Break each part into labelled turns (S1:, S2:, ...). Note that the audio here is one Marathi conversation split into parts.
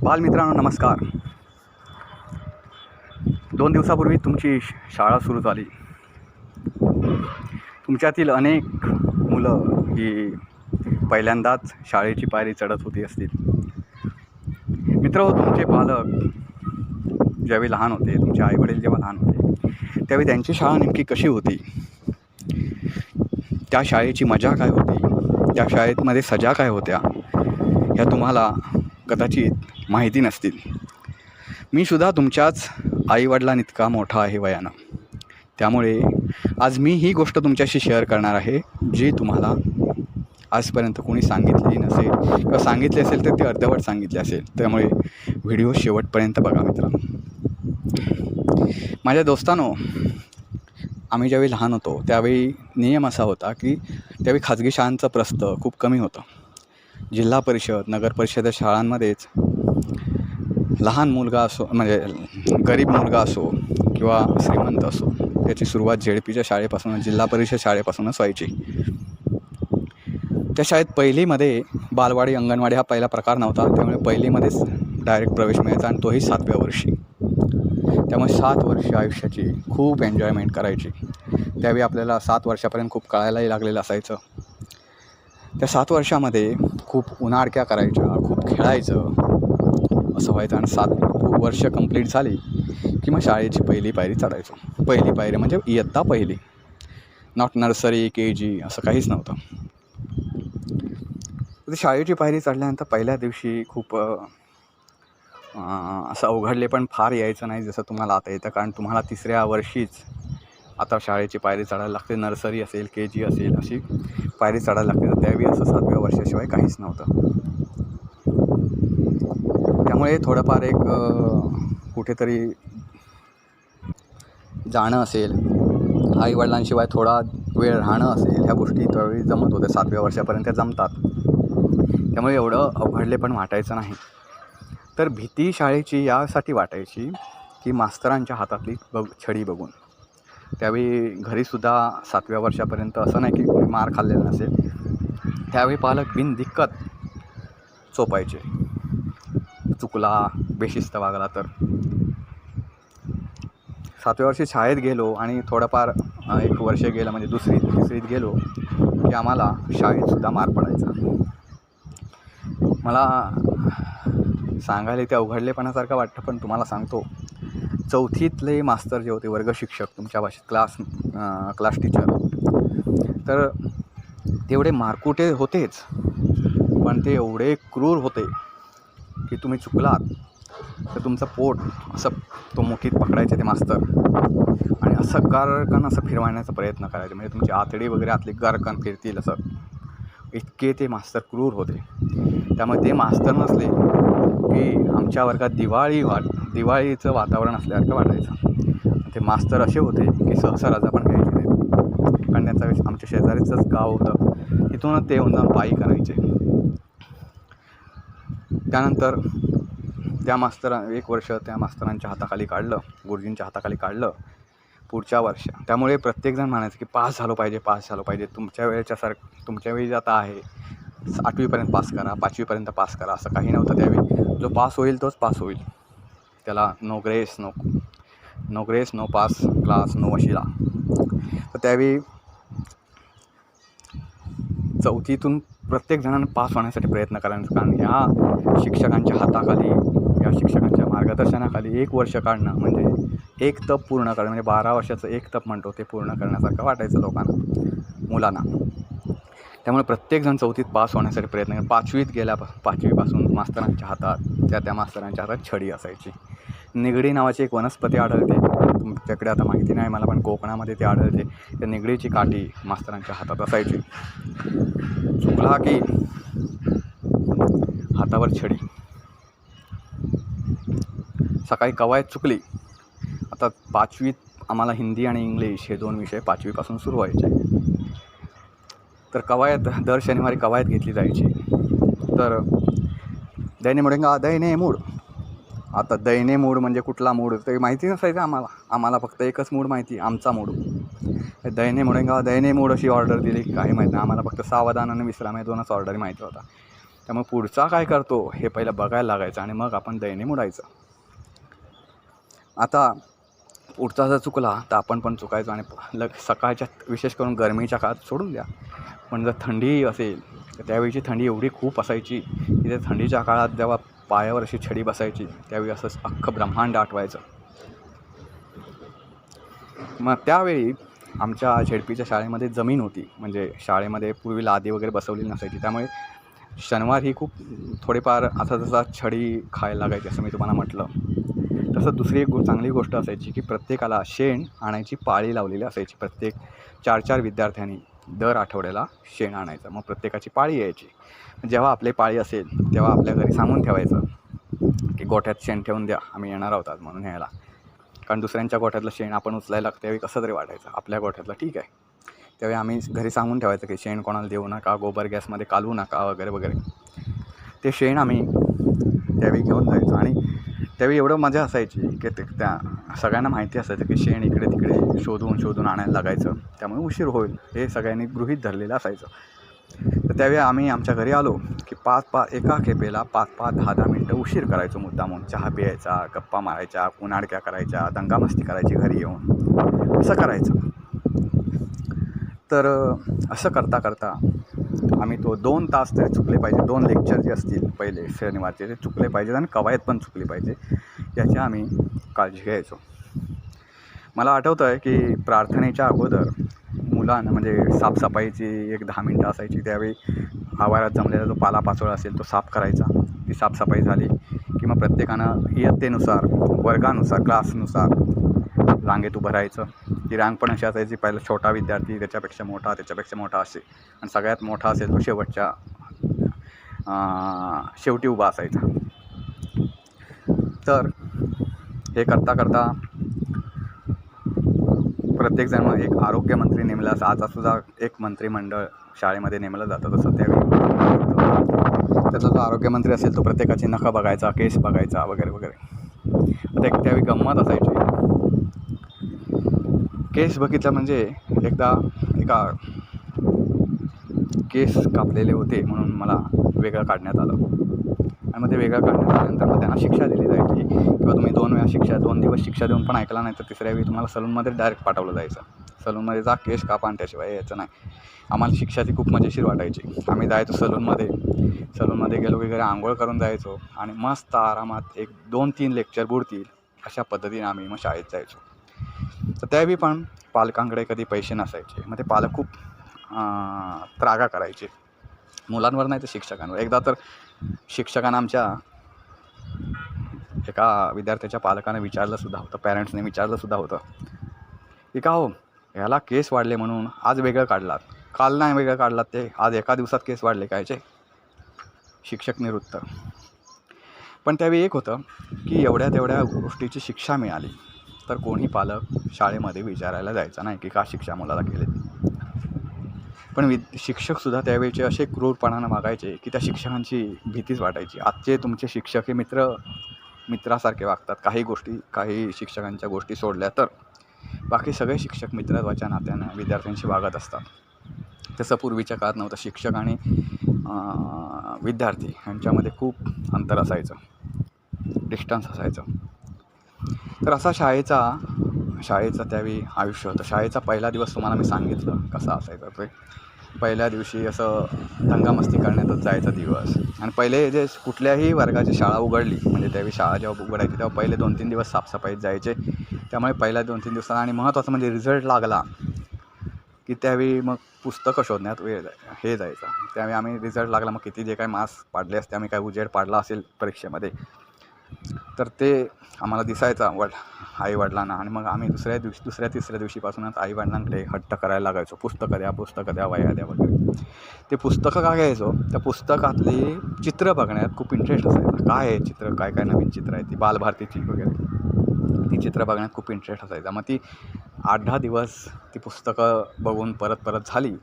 S1: बालमित्रांनो नमस्कार. 2 दिवसापूर्वी तुमची शाळा सुरू झाली. तुमच्यातील अनेक मुलं ही पहिल्यांदाच शाळेची पायरी चढत होती असतील. मित्रहो, तुमचे पालक ज्यावेळी लहान होते, तुमचे आईवडील जेव्हा लहान होते, त्यावेळी त्यांची शाळा नेमकी कशी होती, त्या शाळेची मजा काय होती, त्या शाळेमध्ये सजा काय होत्या, ह्या तुम्हाला कदाचित माहिती नसतील. मी सुद्धा तुमच्याच आईवडिलांइतका मोठा आहे वयानं. त्यामुळे आज मी ही गोष्ट तुमच्याशी शेअर करणार आहे, जी तुम्हाला आजपर्यंत कोणी सांगितली नसेल किंवा सांगितले असेल तर ते अर्धवट सांगितले असेल. त्यामुळे व्हिडिओ शेवटपर्यंत बघा मित्रांनो. माझ्या दोस्तांनो, आम्ही ज्यावेळी लहान होतो त्यावेळी नियम असा होता की त्यावेळी खाजगी शाळांचं प्रस्थ खूप कमी होतं. जिल्हा परिषद, नगर परिषद शाळांमध्येच लहान मुलगा असो, म्हणजे गरीब मुलगा असो किंवा श्रीमंत असो, त्याची सुरुवात झेडपीच्या शाळेपासून, जिल्हा परिषद शाळेपासूनच व्हायची. त्या शाळेत पहिलीमध्ये बालवाडी, अंगणवाडी हा पहिला प्रकार नव्हता. त्यामुळे पहिलीमध्येच डायरेक्ट प्रवेश मिळायचा आणि तोही 7व्या वर्षी. त्यामुळे 7 वर्ष आयुष्याची खूप एन्जॉयमेंट करायची. त्यावेळी आपल्याला 7 वर्षापर्यंत खूप कळायलाही लागलेलं असायचं. त्या 7 वर्षामध्ये खूप उन्हाळक्या करायच्या, खूप खेळायचं असं व्हायचं. आणि 7 वर्ष कंप्लीट झाली की मग शाळेची पहिली पायरी चढायचो. पहिली पायरी म्हणजे इयत्ता पहिली, नॉट नर्सरी, KG असं काहीच नव्हतं. तर शाळेची पायरी चढल्यानंतर पहिल्या दिवशी खूप असं अवघडले पण फार यायचं नाही जसं तुम्हाला आता येतं. कारण तुम्हाला 3ऱ्या वर्षीच आता शाळेची पायरी चढायला लागते. नर्सरी असेल, KG असेल, अशी पायरी चढायला लागते. तर त्यावेळी असं 7व्या वर्षाशिवाय काहीच नव्हतं. त्यामुळे थोडंफार एक कुठेतरी जाणं असेल, आईवडिलांशिवाय थोडा वेळ राहणं असेल, ह्या गोष्टी त्यावेळी जमत होत्या. 7व्या वर्षापर्यंत जमतात. त्यामुळे एवढं अवघडले पण वाटायचं नाही. तर भीती शाळेची यासाठी वाटायची की मास्तरांच्या हातातली छडी बघून. त्यावेळी घरीसुद्धा 7व्या वर्षापर्यंत असं नाही की कोणी मार खाल्लेला नसेल. त्यावेळी पालक बिनदिक्कत चोपायचे. चुकला, बेशिस्त वागला तर. 7व्या वर्षी शाळेत गेलो आणि थोडंफार 1 वर्ष गेलं, म्हणजे 2री, 3रीत गेलो की आम्हाला शाळेतसुद्धा मार पडायचा. मला सांगायला ते अवघडलेपणासारखं वाटतं, पण तुम्हाला सांगतो, 4थीतले मास्तर जे होते, वर्ग शिक्षक, तुमच्या भाषेत क्लास टीचर, तर तेवढे मारकुटे होतेच, पण ते एवढे क्रूर होते की तुम्ही चुकलात तर तुमचं पोट असं तो मुठीत पकडायचे ते मास्तर आणि असं गारकन असं फिरवायण्याचा प्रयत्न करायचे. म्हणजे तुमची आतडी वगैरे आतली गारकन फिरतील असं. इतके ते मास्तर क्रूर होते. त्यामुळे ते मास्तर नसले की आमच्या वर्गात दिवाळीचं वातावरण असल्यासारखं वाटायचं. ते मास्तर असे होते की सहसा रजा पण घ्यायचे नाहीत. कारण त्यांचा आमच्या शेजारीचंच गाव होतं, तिथूनच ते येऊन जाऊन पायी करायचे. त्यानंतर त्या 1 वर्ष त्या मास्तरांच्या हाताखाली काढलं, गुरुजींच्या हाताखाली काढलं पुढच्या वर्ष. त्यामुळे प्रत्येकजण म्हणायचं की पास झालो पाहिजे. तुमच्या वेळी आता आहे 8वीपर्यंत पास करा, 5वीपर्यंत पास करा, असं काही नव्हतं त्यावेळी. जो पास होईल तोच पास होईल. त्याला no grace, no pass class, no वशिला. तर त्यावेळी 4थीतून प्रत्येक जणांना पास होण्यासाठी प्रयत्न करायचा. कारण ह्या शिक्षकांच्या हाताखाली, या शिक्षकांच्या मार्गदर्शनाखाली 1 वर्ष काढणं म्हणजे 1 तप पूर्ण करणं, म्हणजे 12 वर्षाचं 1 तप म्हणतो ते पूर्ण करण्यासारखं वाटायचं मुलांना. त्यामुळे प्रत्येकजण 4थीत पास होण्यासाठी प्रयत्न करत. 5वीपासून मास्तरांच्या हातात, त्या मास्तरांच्या हातात छडी असायची. निगडी नावाची एक वनस्पती आढळते, तुमच्याकडे आता माहिती नाही मला, पण कोकणामध्ये ते आढळते. त्या निगडीची काठी मास्तरांच्या हातात असायची. चुकला की हातावर छडी. सकाळी कवायत चुकली. आता 5वीत आम्हाला हिंदी आणि इंग्लिश हे 2 विषय 5वीपासून सुरू व्हायचे. तर कवायत दर शनिवारी कवायत घेतली जायची. तर दैने मुडेंगा दैने मूड. आता दैने मूड म्हणजे कुठला मूड ते माहिती नसायचं आम्हाला फक्त एकच मूड माहिती, आमचा मूड. दैने मुडेंगा दैने मूड अशी ऑर्डर दिली की काही माहीत नाही आम्हाला. फक्त सावधान आणि विश्राम हे 2च ऑर्डर माहिती होता. त्यामुळे पुढचा काय करतो हे पहिलं बघायला लागायचं आणि मग आपण दयेने मुडायचं. आता पुढचा जर चुकला तर आपण पण चुकायचो आणि सकाळच्या विशेष करून गरमीच्या काळात सोडून द्या. पण जर थंडी असेल तर त्यावेळीची थंडी एवढी खूप असायची की त्या थंडीच्या काळात जेव्हा पायावर अशी छडी बसायची त्यावेळी असंच अख्खं ब्रह्मांड आठवायचं. मग त्यावेळी आमच्या झेडपीच्या शाळेमध्ये जमीन होती, म्हणजे शाळेमध्ये पूर्वी लादी वगैरे बसवलेली नसायची, त्यामुळे शनिवार ही खूप थोडेफार असा जसा छडी खायला लागायची असं मी तुम्हाला म्हटलं. तसं दुसरी एक चांगली गोष्ट असायची की प्रत्येकाला शेण आणायची पाळी लावलेली असायची. प्रत्येक 4-4 विद्यार्थ्यांनी दर आठवड्याला शेण आणायचं. मग प्रत्येकाची पाळी यायची. जेव्हा आपली पाळी असेल तेव्हा आपल्या घरी सांगून ठेवायचं की गोठ्यात शेण ठेवून द्या, आम्ही येणार आहोत आज म्हणून न्यायला. कारण दुसऱ्यांच्या गोठ्यातलं शेण आपण उचलायला त्यावेळी कसं तरी वाटायचं. आपल्या गोठ्यातलं ठीक आहे, त्यावेळी आम्ही घरी सांगून ठेवायचं की शेण कोणाला देऊ नका, गोबर गॅसमध्ये कालवू नका वगैरे वगैरे. ते शेण आम्ही त्यावेळी घेऊन जायचो आणि त्यावेळी एवढं मजा असायची की त्या सगळ्यांना माहिती असायचं की शेण इकडे तिकडे शोधून आणायला लागायचं, त्यामुळे उशीर होईल हे सगळ्यांनी गृहीत धरलेलं असायचं. तर त्यावेळी आम्ही आमच्या घरी आलो की एका खेपेला 5-5, 10-10 मिनटं उशीर करायचो मुद्दामून. चहा प्यायचा, गप्पा मारायच्या, उन्हाळक्या करायच्या, दंगामस्ती करायची घरी येऊन, असं करायचं. तर असं करता करता आम्ही तो 2 तास तरी चुकले पाहिजे, 2 लेक्चर जे असतील पहिले शनिवारचे ते चुकले पाहिजेत आणि कवायत पण चुकली पाहिजे याची आम्ही काळजी घ्यायचो. मला आठवतं आहे की प्रार्थनेच्या अगोदर मुलांना म्हणजे साफसफाईची एक 10 मिनटं असायची. त्यावेळी आवारात जमलेला जो पालापाचोळा असेल तो साफ करायचा. ती साफसफाई झाली की मग प्रत्येकानं इयत्तेनुसार, वर्गानुसार, क्लासनुसार रांगेत उभं राहायचं. ती रांग पण अशी असायची, पहिला छोटा विद्यार्थी, त्याच्यापेक्षा मोठा असे, आणि सगळ्यात मोठा असेल तो शेवटच्या शेवटी उभा असायचा. तर हे करता करता प्रत्येकजण एक आरोग्यमंत्री नेमला. आता सुद्धा एक मंत्रिमंडळ शाळेमध्ये नेमलं जातं, तसं त्यावेळी त्याचा जो आरोग्यमंत्री असेल तो प्रत्येकाची नखं बघायचा, केस बघायचा वगैरे वगैरे. त्यावेळी गंमत असायची. केस बघितलं म्हणजे एकदा एका केस कापलेले होते म्हणून मला वेगळं काढण्यात आलं आणि मग ते वेगळं काढण्यात आल्यानंतर मग त्यांना शिक्षा दिली जायची किंवा तुम्ही 2 दिवस शिक्षा देऊन पण ऐकला नाही तर तिसऱ्या वेळी तुम्हाला सलूनमध्ये डायरेक्ट पाठवलं जायचं. सलूनमध्ये जा, केस कापा आणि त्याशिवाय यायचं नाही. आम्हाला शिक्षा ती खूप मजेशीर वाटायची. आम्ही जायचो सलूनमध्ये गेलो वगैरे, आंघोळ करून जायचो आणि मस्त आरामात 1-2-3 लेक्चर बुडतील अशा पद्धतीने आम्ही मग शाळेत जायचो. तर त्यावेळी पण पालकांकडे कधी पैसे नसायचे. मग ते पालक खूप त्रागा करायचे मुलांवर नाही तर शिक्षकांवर. एकदा तर शिक्षकांना आमच्या एका विद्यार्थ्याच्या पालकाने विचारलं सुद्धा होतं, पॅरेंट्सने विचारलं सुद्धा होतं की का हो, याला केस वाढले म्हणून आज वेगळं काढलात, काल नाही वेगळं काढलात, ते आज एका दिवसात केस वाढले कायचे? शिक्षक निवृत्त. पण त्यावेळी एक होतं की एवढ्या गोष्टीची शिक्षा मिळाली तर कोणी पालक शाळेमध्ये विचारायला जायचं नाही की का शिक्षा मुलाला केली. पण शिक्षकसुद्धा त्यावेळेचे असे क्रूरपणानं वागायचे की त्या शिक्षकांची भीतीच वाटायची. आजचे तुमचे शिक्षक हे मित्रासारखे वागतात. काही शिक्षकांच्या गोष्टी सोडल्या तर बाकी सगळे शिक्षक मित्राच्या नात्यानं विद्यार्थ्यांशी वागत असतात. तसं पूर्वीच्या काळात नव्हतं. शिक्षक आणि विद्यार्थी यांच्यामध्ये खूप अंतर असायचं, डिस्टन्स असायचं. तर असा शाळेचा त्यावेळी आयुष्य होतं. शाळेचा पहिला दिवस तुम्हाला मी सांगितलं कसा असायचा. ते पहिल्या दिवशी असं दंगामस्ती करण्यातच जायचा दिवस. आणि पहिले जे कुठल्याही वर्गाची शाळा उघडली म्हणजे त्यावेळी शाळा जेव्हा उघडायची तेव्हा पहिले 2-3 दिवस साफसफाईत जायचे. त्यामुळे पहिल्या 2-3 दिवसात आणि महत्त्वाचं म्हणजे रिझल्ट लागला की त्यावेळी मग पुस्तकं शोधण्यात वेळ जायचा. त्यावेळी आम्ही रिझल्ट लागला मग किती जे काही मार्क्स पाडले असते, आम्ही काय उजेड पाडला असेल परीक्षेमध्ये तर ते आम्हाला दिसायचा आईवडिलांना. आणि मग आम्ही तिसऱ्या दिवशीपासूनच आईवडिलांकडे हट्ट करायला लागायचो, पुस्तकं द्या, वह्या द्या वगैरे. ते पुस्तकं का घ्यायचो? त्या पुस्तकातली चित्र बघण्यात खूप इंटरेस्ट असायचा. काय आहे चित्र, काय नवीन चित्र आहे, ती बालभारतीची वगैरे, ती चित्र बघण्यात खूप इंटरेस्ट असायचा. मग ती 8-10 दिवस ती पुस्तकं बघून परत झाली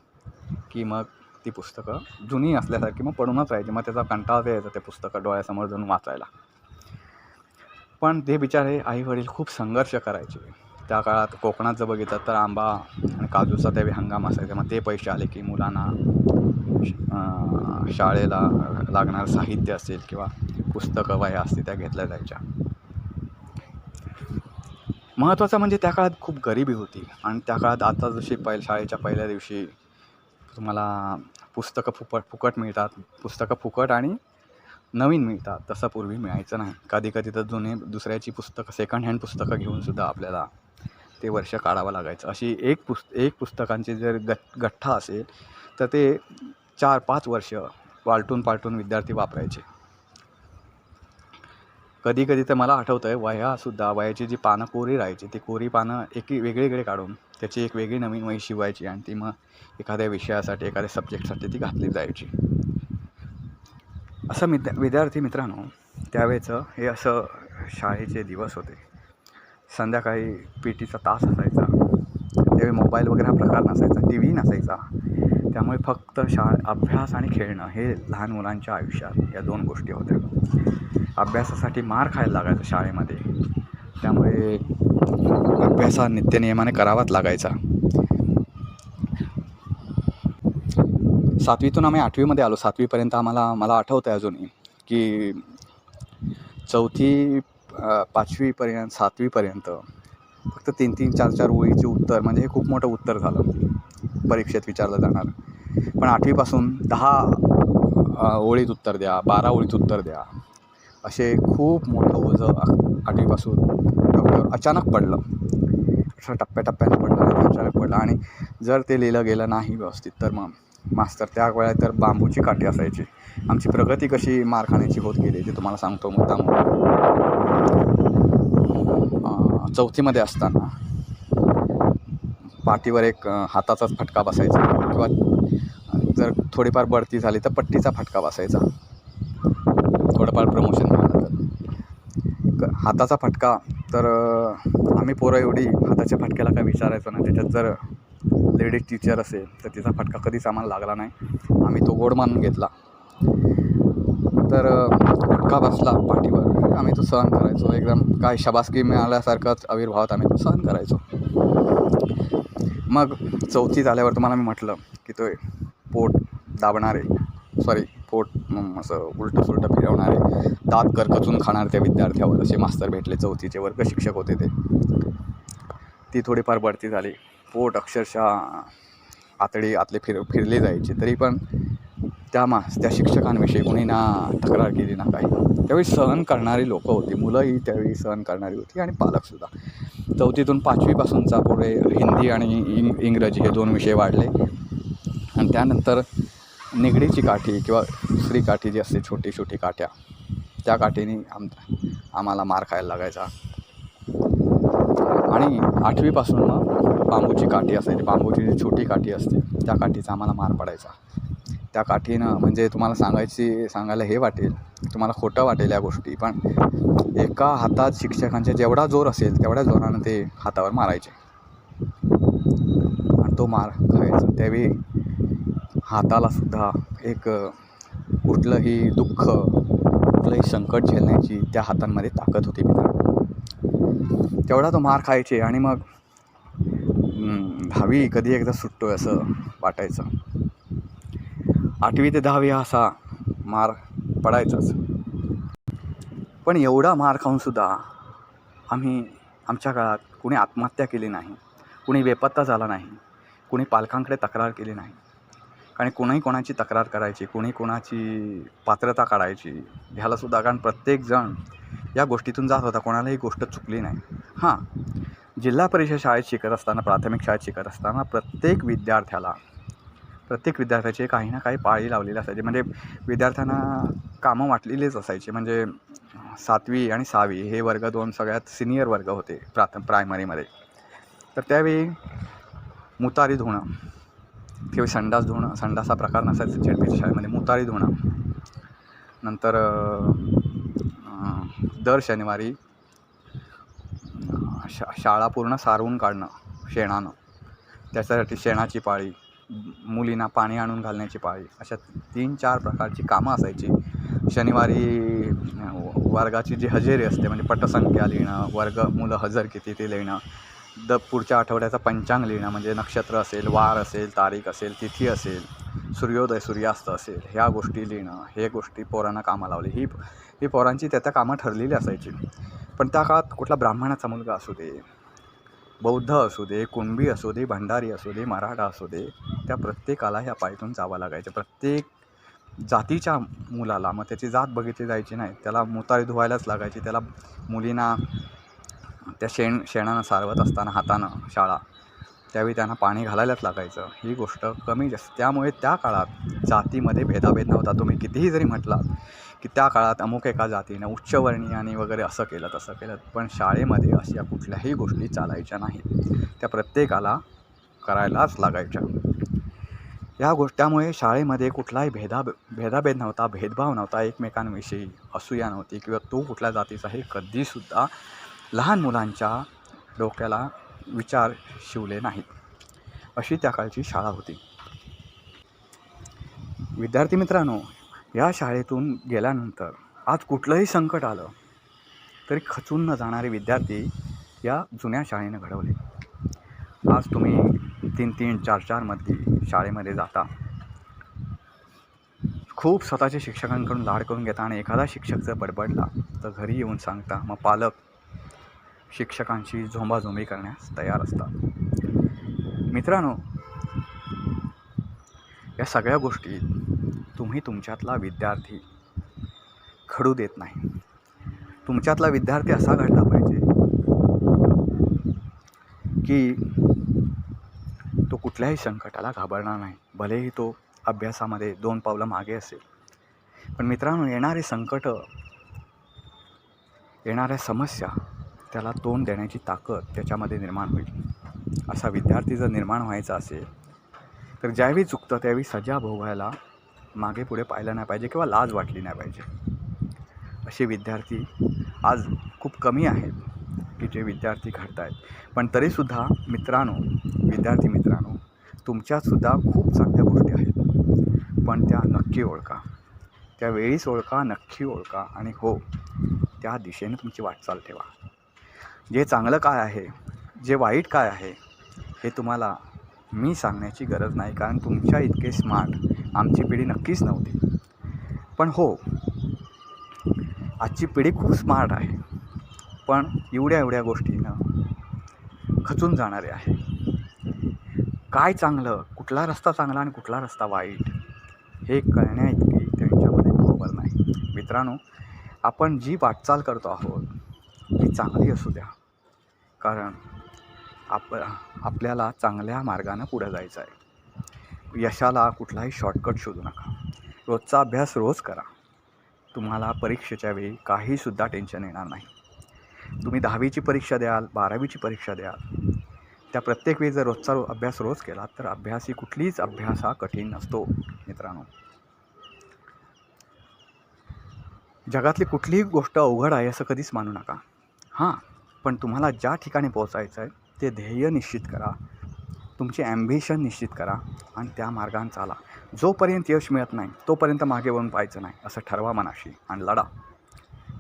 S1: की मग ती पुस्तकं जुनी असल्यासारखी मग पडूनच राहायची. मग त्याचा कंटाळा यायचा ते पुस्तकं डोळ्यासमोर जाऊन वाचायला. पण ते बिचारे आईवडील खूप संघर्ष करायचे. त्या काळात कोकणात जर बघितलं तर आंबा आणि काजूचा त्यावेळी हंगाम असायचा. मग ते पैसे आले की मुलांना शाळेला लागणारं साहित्य असेल किंवा पुस्तकं वह्या असतील त्या घेतल्या जायच्या. महत्त्वाचं म्हणजे त्या काळात खूप गरिबी होती आणि त्या काळात आता जशी शाळेच्या पहिल्या दिवशी तुम्हाला पुस्तकं फुकट मिळतात, पुस्तकं फुकट आणि नवीन मिळतात, तसं पूर्वी मिळायचं नाही. कधी कधी तर दुसऱ्याची पुस्तकं सेकंड हँड पुस्तकं घेऊनसुद्धा आपल्याला ते वर्ष काढावं लागायचं. अशी एक पुस्तकांची जर गठ्ठा असेल तर ते 4-5 वर्ष पालटून विद्यार्थी वापरायचे. कधी कधी तर मला आठवतं आहे वह्याची जी पानं कोरी राहायची ती कोरी पानं वेगळीकडे काढून त्याची एक वेगळी नवीन वही शिवायची आणि ती मग एखाद्या विषयासाठी एखाद्या सब्जेक्टसाठी ती घातली जायची. असं विद्यार्थी मित्रांनो त्यावेळेचं हे असं शाळेचे दिवस होते. संध्याकाळी PT तास असायचा. त्यावेळी मोबाईल वगैरे हा प्रकार नसायचा, TV नसायचा. त्यामुळे फक्त अभ्यास आणि खेळणं हे लहान मुलांच्या आयुष्यात या 2 गोष्टी होत्या. अभ्यासासाठी मार खायला लागायचा शाळेमध्ये, त्यामुळे अभ्यास हा नित्यनियमाने करावाच लागायचा. 7वीतून आम्ही 8वीमध्ये आलो. 7वीपर्यंत मला आठवतं आहे अजूनही की 4थी 5वीपर्यंत 7वीपर्यंत फक्त 3-3 4-4 ओळीचे उत्तर, म्हणजे हे खूप मोठं उत्तर झालं परीक्षेत विचारलं जाणार. पण 8वीपासून 10 ओळीत उत्तर द्या, 12 ओळीत उत्तर द्या, असे खूप मोठं ओझं 8वीपासून डोक्यावर अचानक पडलं. असं टप्प्याटप्प्याने पडलं, अचानक पडलं. आणि जर ते लिहिलं गेलं नाही व्यवस्थित तर मग मास्तर त्या वेळेला तर बांबूची काठी असायची. आमची प्रगती कशी मार खाण्याची होत गेली ते तुम्हाला सांगतो मुद्दाम. 4थीमध्ये असताना पाठीवर एक हाताचाच फटका बसायचा किंवा जर थोडीफार बढती झाली तर पट्टीचा फटका बसायचा. थोडंफार प्रमोशन मिळालं तर हाताचा फटका तर आम्ही पोरं एवढी हाताच्या फटक्याला काय विचारायचो ना. त्याच्यात जर लेडीज टीचर असेल तर तिचा फटका कधीच आम्हाला लागला नाही. आम्ही तो गोड मानून घेतला. तर फटका बसला पाठीवर, आम्ही तो सहन करायचो. एकदम काय शाबासकी मिळाल्यासारखाच आविर्भावात आम्ही तो सहन करायचो. मग 4थीत आल्यावर तुम्हाला मी म्हटलं की तो पोट दाबणारे पोट असं उलटं फिरवणारे, दात करकचून खाणारे त्या विद्यार्थ्यावर असे मास्तर भेटले. 4थीचे वर्ग शिक्षक होते ते. ती थोडीफार बढती झाली. पोट अक्षरशः आतले फिरले जायचे. तरी पण त्या शिक्षकांविषयी कोणी ना तक्रार केली ना काही. त्यावेळी सहन करणारी लोकं होती, मुलंही त्यावेळी सहन करणारी होती आणि पालकसुद्धा. 4थीतून 5वीपासूनचा पुढे हिंदी आणि इंग्रजी हे 2 विषय वाढले. आणि त्यानंतर निगडीची काठी किंवा दुसरी काठी जी असते छोटी काठ्या, त्या काठीने आम्हाला मार खायला लागायचा. आणि 8वीपासून मग बांबूची काठी असायची. बांबूची जी छोटी काठी असते त्या काठीचा आम्हाला मार पडायचा. त्या काठीनं म्हणजे तुम्हाला सांगायला हे वाटेल, तुम्हाला खोटं वाटेल या गोष्टी, पण एका हातात शिक्षकांचा जेवढा जोर असेल तेवढ्या जोरानं ते हातावर मारायचे आणि तो मार खायचा. त्यावेळी हातालासुद्धा एक कुठलंही दुःख, कुठलंही संकट झेलण्याची त्या हातांमध्ये ताकद होती मित्रांनो. तेवढा तो मार खायचे. आणि मग 10वी कधी एकदा सुटतोय असं वाटायचं. 8वी ते 10वी हा असा मार पडायचाच. पण एवढा मार खाऊनसुद्धा आमच्या काळात कुणी आत्महत्या केली नाही, कुणी बेपत्ता झाला नाही, कुणी पालकांकडे तक्रार केली नाही. कारण कोणाही कोणाची तक्रार करायची, कोणी कोणाची पात्रता काढायची ह्यालासुद्धा, कारण प्रत्येकजण या गोष्टीतून जात होता. कोणालाही ही गोष्ट चुकली नाही. हां, जिल्हा परिषद शाळेत शिकत असताना, प्राथमिक शाळेत शिकत असताना प्रत्येक विद्यार्थ्याचे काही ना काही पाळी लावलेली असायची. म्हणजे विद्यार्थ्यांना कामं वाटलेलीच असायची. म्हणजे 7वी आणि 6वी हे वर्ग 2 सगळ्यात सिनियर वर्ग होते प्रायमरीमध्ये. तर त्यावेळी मुतारी धुणं किंवा संडास हा प्रकार नसायचा झेडपीच्या शाळेमध्ये. मुतारी धुणं, नंतर दर शनिवारी शाळा पूर्ण सारवून काढणं शेणानं, त्याच्यासाठी शेणाची पाळी, मुलींना पाणी आणून घालण्याची पाळी, अशा 3-4 प्रकारची कामं असायची. शनिवारी वर्गाची जी हजेरी असते म्हणजे पटसंख्या लिहिणं, मुलं हजर किती ते लिहिणं, पुढच्या आठवड्याचा पंचांग लिहिणं, म्हणजे नक्षत्र असेल, वार असेल, तारीख असेल, तिथी असेल, सूर्योदय सूर्यास्त असेल, ह्या गोष्टी लिहिणं, हे गोष्टी पोरांना कामाला लावली. ही पोरांची त्या कामं ठरलेली असायची. पण त्या काळात कुठला ब्राह्मणाचा मुलगा असू दे, बौद्ध असू दे, कुणबी असू दे, भंडारी असू दे, मराठा असू दे, त्या प्रत्येकाला ह्या पायीतून जावं लागायचं. प्रत्येक जातीच्या मुलाला, मग त्याची जात बघितली जायची नाही, त्याला मुतारी धुवायलाच लागायची. त्याला मुलींना त्या शेणानं सारवत असताना हातानं शाळा, त्यावेळी त्यांना पाणी घालायलाच लागायचं. ही गोष्ट कमी जास्त, त्यामुळे त्या काळात जातीमध्ये भेदाभेद नव्हता. तुम्ही कितीही जरी म्हटलात की त्या काळात अमुक एका जातीनं उच्चवर्णीयाने वगैरे असं केलं तसं केलं, पण शाळेमध्ये अशा कुठल्याही गोष्टी चालायच्या नाहीत. त्या प्रत्येकाला करायलाच लागायच्या. त्यामुळे शाळेमध्ये कुठलाही भेदाभेद नव्हता, भेदभाव नव्हता, एकमेकांविषयी असूया नव्हती किंवा तो कुठल्या जातीचा हे कधीसुद्धा लहान मुलांच्या डोक्याला विचार शिवले नाहीत. अशी त्या काळची शाळा होती. विद्यार्थी मित्रांनो, या शाळेतून गेल्यानंतर आज कुठलंही संकट आलं तरी खचून न जाणारे विद्यार्थी या जुन्या शाळेनं घडवले. आज तुम्ही 3-3, 4-4 मजली शाळेमध्ये जाता, खूप स्वतःच्या शिक्षकांकडून लाड करून घेता आणि एखादा शिक्षक जर बडबडला तर घरी येऊन सांगता. मग पालक शिक्षकांची झोंबाझोंबी करण्यास तयार असतात. मित्रांनो, या सगळ्या गोष्टी तुम्ही तुमच्यातला विद्यार्थी घडू देत नाही. तुमच्यातला विद्यार्थी असा घडला पाहिजे की तो कुठल्याही संकटाला घाबरणार नाही, भलेही तो अभ्यासामध्ये 2 पावलं मागे असेल. पण मित्रांनो, येणारे संकट, येणाऱ्या समस्या, त्याला तोंड देण्याची ताकद त्याच्यामध्ये निर्माण होईल. असा विद्यार्थी जर निर्माण व्हायचा असेल तर ज्यावेळी चुकतं त्यावेळी सजा भोगायला मागे पुढे पाहिलं नाही पाहिजे किंवा लाज वाटली नाही पाहिजे. असे विद्यार्थी आज खूप कमी आहेत की जे विद्यार्थी घडत आहेत. पण तरीसुद्धा मित्रांनो, विद्यार्थी मित्रांनो, तुमच्यातसुद्धा खूप चांगल्या गोष्टी आहेत. पण त्या नक्की ओळखा, त्या वेळीच ओळखा, नक्की ओळखा आणि हो, त्या दिशेने तुमची वाटचाल ठेवा. जे चांगलं काय आहे, जे वाईट काय आहे, हे तुम्हाला मी सांगण्याची गरज नाही, कारण तुमच्या इतके स्मार्ट आमची पिढी नक्कीच नव्हती. पण हो, आजची पिढी खूप स्मार्ट आहे, पण एवढ्या गोष्टीनं खचून जाणारे आहे. काय चांगलं, कुठला रस्ता चांगला आणि कुठला रस्ता वाईट, हे कळण्याइतकी त्यांच्यामध्ये बरोबर नाही. मित्रांनो, आपण जी वाटचाल करतो आहोत ती चांगली असू द्या, कारण आपल्याला चांगल्या मार्गानं पुढे जायचं आहे. यशाला कुठलाही शॉर्टकट शोधू नका. रोजचा अभ्यास रोज करा. तुम्हाला परीक्षेच्या वेळी काहीसुद्धा टेन्शन येणार नाही. तुम्ही 10वीची परीक्षा द्याल, 12वीची परीक्षा द्याल, त्या प्रत्येक वेळी जर रोजचा अभ्यास रोज केला तर अभ्यास ही कुठलीच अभ्यास हा कठीण नसतो. मित्रांनो, जगातली कुठलीही गोष्ट अवघड आहे असं कधीच मानू नका. हां, पण तुम्हाला ज्या ठिकाणी पोहोचायचं आहे ते ध्येय निश्चित करा, तुमचे ॲम्बिशन निश्चित करा आणि त्या मार्गाने चाला. जोपर्यंत यश मिळत नाही तोपर्यंत मागे वळून पाहायचं नाही, असं ठरवा मनाशी आणि लढा.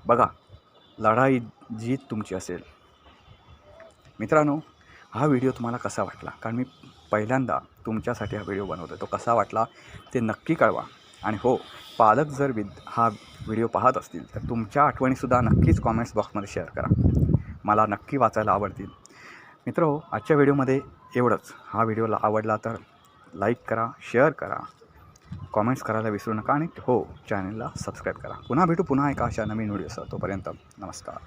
S1: बघा, लढाई जीत तुमची असेल. मित्रांनो, हा व्हिडिओ तुम्हाला कसा वाटला, कारण मी पहिल्यांदा तुमच्यासाठी हा व्हिडिओ बनवतो, तो कसा वाटला ते नक्की कळवा. आणि हो, पालक जर हा व्हिडिओ पाहत असतील तर तुमच्या आठवणीसुद्धा नक्कीच कॉमेंट्स बॉक्समध्ये शेअर करा, मला नक्की वाचायला आवडतील. मित्रहो, आजच्या व्हिडिओमध्ये एवढंच. हा व्हिडिओला आवडला तर लाईक करा, शेअर करा, कॉमेंट्स करायला विसरू नका आणि हो, चॅनलला सबस्क्राईब करा. पुन्हा भेटू पुन्हा एका अशा नवीन व्हिडिओसह. तोपर्यंत नमस्कार.